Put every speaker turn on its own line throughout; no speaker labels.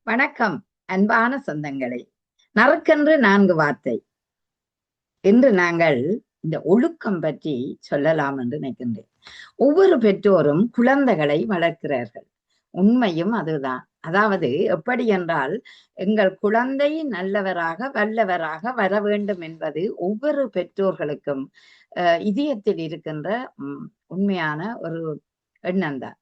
வணக்கம் அன்பான சொந்தங்களே. நறுக்கென்று 4 வார்த்தை. இன்று நாங்கள் இந்த ஒழுக்கம் பற்றி சொல்லலாம் என்று நினைக்கின்றேன். ஒவ்வொரு பெற்றோரும் குழந்தைகளை வளர்க்கிறார்கள். உண்மையும் அதுதான். அதாவது எப்படி என்றால், எங்கள் குழந்தை நல்லவராக வல்லவராக வர வேண்டும் என்பது ஒவ்வொரு பெற்றோர்களுக்கும் இதயத்தில் இருக்கின்ற உண்மையான ஒரு எண்ணம் தான்.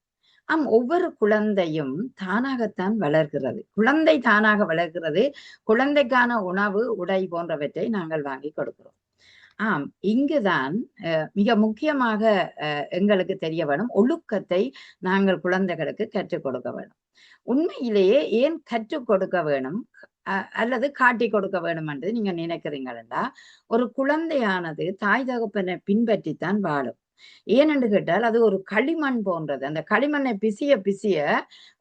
ஒவ்வொரு குழந்தையும் தானாகத்தான் வளர்கிறது. குழந்தை தானாக வளர்கிறது. குழந்தைக்கான உணவு, உடை போன்றவற்றை நாங்கள் வாங்கி கொடுக்கிறோம். இங்குதான் மிக முக்கியமாக எங்களுக்கு தெரிய வேணும், ஒழுக்கத்தை நாங்கள் குழந்தைகளுக்கு கற்றுக் கொடுக்க வேணும். உண்மையிலேயே ஏன் கற்றுக் கொடுக்க வேணும் அல்லது காட்டிக் கொடுக்க வேணும் என்று நீங்க நினைக்கிறீங்களா? ஒரு குழந்தையானது தாய் தகப்பனை பின்பற்றித்தான் வாழும். ஏனென்று கேட்டால் அது ஒரு களிமண் போன்றது. அந்த களிமண்ணை பிசிய பிசிய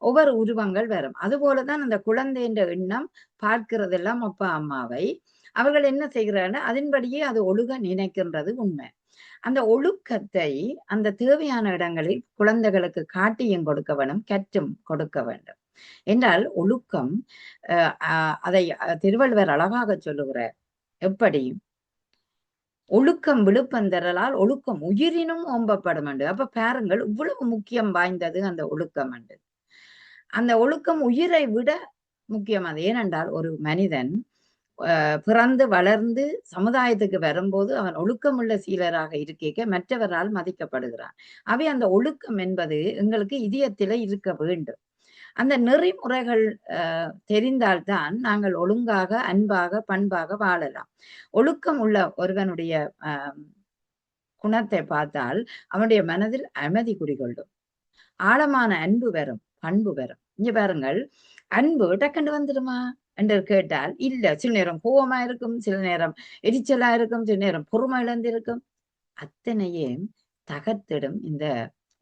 ஒவ்வொரு உருவங்கள் வரும். அதுபோலதான் அந்த குழந்தை என்ற எண்ணம் பார்க்கிறதெல்லாம் அப்பா அம்மாவை. அவர்கள் என்ன செய்கிறார்கள், அதன்படியே அது ஒழுக நினைக்கின்றது உண்மை. அந்த ஒழுக்கத்தை அந்த தேவையான இடங்களில் குழந்தைகளுக்கு காட்டியும் கொடுக்க வேண்டும், கற்றும் கொடுக்க வேண்டும். என்றால் ஒழுக்கம் அதை திருவள்ளுவர் அழகாக சொல்லுகிறார். எப்படி? ஒழுக்கம் விழுப்பந்தரலால் ஒழுக்கம் உயிரினும் ஓம்பப்படும் என்று. அப்ப பாருங்கள், இவ்வளவு முக்கியம் வாய்ந்தது அந்த ஒழுக்கம் என்று. அந்த ஒழுக்கம் உயிரை விட முக்கியமானது. ஏனென்றால் ஒரு மனிதன் பிறந்து வளர்ந்து சமுதாயத்துக்கு வரும்போது அவன் ஒழுக்கமுள்ள சீலராக இருக்க மற்றவரால் மதிக்கப்படுகிறான். அவை அந்த ஒழுக்கம் என்பது எங்களுக்கு இதயத்தில இருக்க வேண்டும். அந்த நெறிமுறைகள் தெரிந்தால்தான் நாங்கள் ஒழுங்காக, அன்பாக, பண்பாக வாழலாம். ஒழுக்கம் உள்ள ஒருவனுடைய குணத்தை பார்த்தால் அவனுடைய மனதில் அமைதி குடிகொள்ளும். ஆழமான அன்பு வரும், பண்பு வரும். இங்க பாருங்கள், அன்பு டக்குண்டு வந்துடுமா என்று கேட்டால் இல்ல. சில நேரம் கோபமா இருக்கும், சில நேரம் எரிச்சலா இருக்கும், சில நேரம் பொறுமை இழந்திருக்கும். அத்தனையும் தகர்த்திடும் இந்த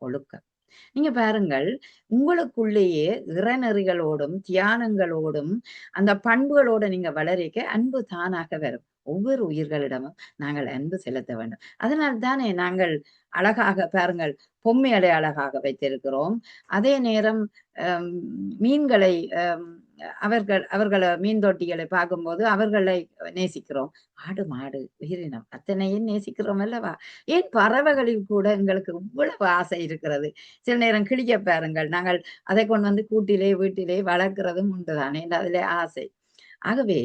ஒழுக்கம். நீங்க பாருங்கள், உங்களுக்குள்ளேயே இறைநெறிகளோடும் தியானங்களோடும் அந்த பண்புகளோட நீங்க வளரிக்க அன்பு தானாக வரும். ஒவ்வொரு உயிர்களிடமும் நாங்கள் அன்பு செலுத்த வேண்டும். அதனால் தானே நாங்கள் அழகாக பாருங்கள், பொம்மைகளை அழகாக வைத்திருக்கிறோம். அதே நேரம் மீன்களை அவர்களை மீன் தொட்டிகளை பார்க்கும்போது அவர்களை நேசிக்கிறோம். ஆடு மாடு உயிரினம் அத்தனையும் நேசிக்கிறோம் அல்லவா? ஏன் பறவைகளில் கூட எங்களுக்கு இவ்வளவு ஆசை இருக்கிறது. சில நேரம் கிளிய பாருங்கள், நாங்கள் அதை கொண்டு வந்து கூட்டிலே வீட்டிலே வளர்க்கிறதும் உண்டுதானே, அதிலே ஆசை. ஆகவே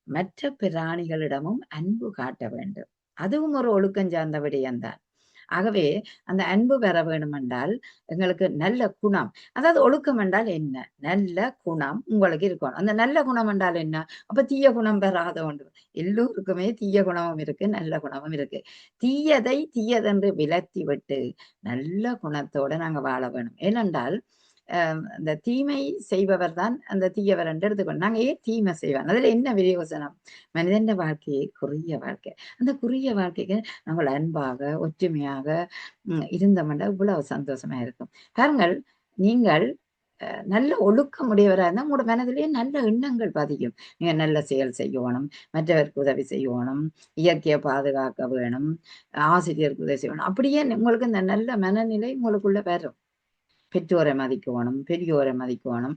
மற்ற பிராணிகளிடமும் அன்பு காட்ட வேண்டும். அதுவும் ஒரு ஒழுக்கம் சார்ந்த விடயம்தான். ஆகவே அந்த அன்பு பெற வேண்டும் என்றால் எங்களுக்கு நல்ல குணம், அதாவது ஒழுக்கம் என்றால் என்ன? நல்ல குணம் உங்களுக்கு இருக்கணும். அந்த நல்ல குணம் என்றால் என்ன? அப்ப தீய குணம் பெறாத ஒன்று. எல்லோருக்குமே தீய குணமும் இருக்கு, நல்ல குணமும் இருக்கு. தீயதை தீயதென்று விலத்தி விட்டு நல்ல குணத்தோட நாங்க வாழ வேணும். ஏனென்றால் அந்த தீமை செய்பவர் தான் அந்த தீயவர் என்று எடுத்துக்கணும். நாங்க ஏன் தீமை செய்வோம்? அதுல என்ன விரியோசனம்? மனிதன் வாழ்க்கையை குறுகிய வாழ்க்கை. அந்த குறுகிய வாழ்க்கைக்கு நாங்கள் அன்பாக ஒற்றுமையாக இருந்தோம்னா இவ்வளவு சந்தோஷமா இருக்கும். பாருங்கள், நீங்கள் நல்ல ஒழுக்கமுடையவராக இருந்தால் உங்களோட மனதிலேயே நல்ல எண்ணங்கள் பதியும். நீங்க நல்ல செயல் செய்யணும், மற்றவருக்கு உதவி செய்யணும், இயற்கையை பாதுகாக்க வேணும், ஆசிரியருக்கு உதவி செய்யணும். அப்படியே உங்களுக்கு இந்த நல்ல மனநிலை உங்களுக்குள்ள வரும். பெற்றோரை மதிக்கணும், பெரியோரை மதிக்கணும்.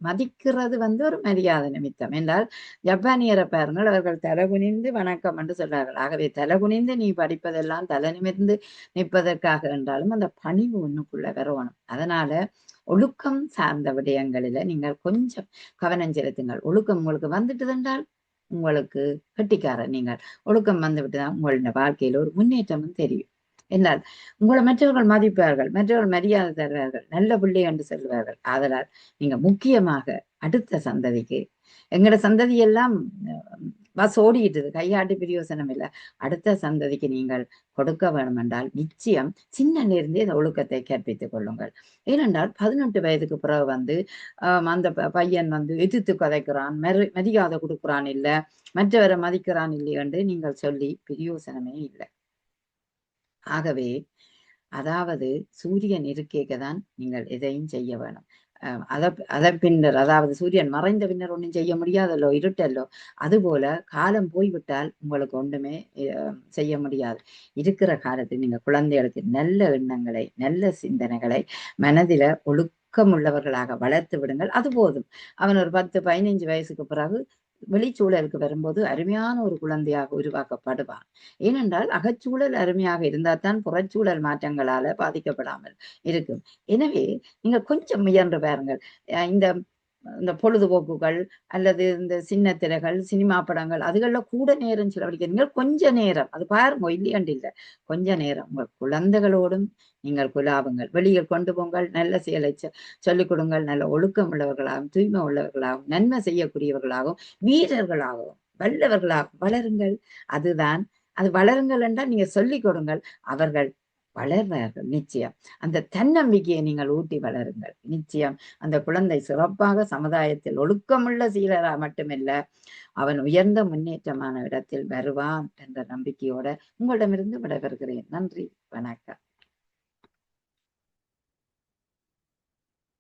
மதிக்கிறது ஒரு மரியாதை நிமித்தம் என்றால், ஜப்பானியரை பாருங்கள், அவர்கள் தலைகுனிந்து வணக்கம் என்று சொல்றார்கள். ஆகவே தலைகுனிந்து நீ படிப்பதெல்லாம் தலை நிமிர்ந்து நிற்பதற்காக என்றாலும் அந்த பணிவு ஒண்ணுக்குள்ள வரணும். அதனால ஒழுக்கம் சார்ந்த விடயங்களில நீங்கள் கொஞ்சம் கவனம் செலுத்துங்கள். ஒழுக்கம் உங்களுக்கு வந்துட்டு என்றால் உங்களுக்கு கெட்டிக்காரர். நீங்கள் ஒழுக்கம் வந்து விட்டுதான் உங்களுடைய வாழ்க்கையில ஒரு முன்னேற்றமும் தெரியும். என்றால் உங்களை மற்றவர்கள் மதிப்பார்கள், மற்றவர்கள் மரியாதை தருவார்கள், நல்ல பிள்ளை என்று சொல்வார்கள். ஆதலால் நீங்க முக்கியமாக அடுத்த சந்ததிக்கு, எங்கட சந்ததி எல்லாம் பஸ் ஓடிட்டுது, கையாட்டி பிரயோசனம் இல்லை. அடுத்த சந்ததிக்கு நீங்கள் கொடுக்க வேண்டும் என்றால் நிச்சயம் சின்னல இருந்தே இந்த ஒழுக்கத்தை கற்பித்துக் கொள்ளுங்கள். ஏனென்றால் 18 வயதுக்கு பிறகு அந்த பையன் எதிர்த்து கதைக்கிறான், மரியாதை கொடுக்குறான் இல்ல, மற்றவரை மதிக்கிறான் இல்லை என்று நீங்கள் சொல்லி பிரயோசனமே இல்லை. ஆகவே அதாவது சூரியன் இருக்கேக்கதான் நீங்கள் எதையும் செய்ய வேணும். அதன் பின்னர், அதாவது சூரியன் மறைந்த பின்னர் ஒன்றும் செய்ய முடியாதல்லோ, இருட்டல்லோ. அதுபோல காலம் போய்விட்டால் உங்களுக்கு ஒன்றுமே செய்ய முடியாது. இருக்கிற காலத்தில் நீங்க குழந்தைகளுக்கு நல்ல எண்ணங்களை, நல்ல சிந்தனைகளை மனதில ஒழுக்கம் உள்ளவர்களாக வளர்த்து விடுங்கள். அது போதும். அவன் ஒரு 10-15 வயசுக்கு பிறகு வெளிச்சூழலுக்கு வரும்போது அருமையான ஒரு குழந்தையாக உருவாக்கப்படுவான். ஏனென்றால் அகச்சூழல் அருமையாக இருந்தால் தான் புறச்சூழல் மாற்றங்களால பாதிக்கப்படாமல் இருக்கும். எனவே நீங்க கொஞ்சம் முயன்று பாருங்கள். இந்த இந்த பொழுதுபோக்குகள் அல்லது இந்த சின்ன திரைகள், சினிமா படங்கள் அதுகள்ல கூட நேரம் செலவழிக்கிறீங்க. கொஞ்ச நேரம் அது பாருங்க இல்லையண்டு இல்ல. கொஞ்ச நேரம் உங்கள் குழந்தைகளோடும் நீங்கள் குலாவுங்கள். வெளியில் கொண்டு போங்கள். நல்ல செயலை சொல்லிக் கொடுங்கள். நல்ல ஒழுக்கம் உள்ளவர்களாகவும், தூய்மை உள்ளவர்களாகவும், நன்மை செய்யக்கூடியவர்களாகவும், வீரர்களாகவும், வல்லவர்களாகவும் வளருங்கள். அதுதான் அது வளருங்கள் என்றால் நீங்க சொல்லிக் கொடுங்கள். அவர்கள் வளர்வார்கள் நிச்சயம். அந்த தன்னம்பிக்கையை நீங்கள் ஊட்டி வளருங்கள். நிச்சயம் அந்த குழந்தை சிறப்பாக சமுதாயத்தில் ஒழுக்கமுள்ள சீலரா மட்டுமில்ல, அவன் உயர்ந்த முன்னேற்றமான இடத்தில் வருவான் என்ற நம்பிக்கையோட உங்களிடமிருந்து விடைபெறுகிறேன். நன்றி, வணக்கம்.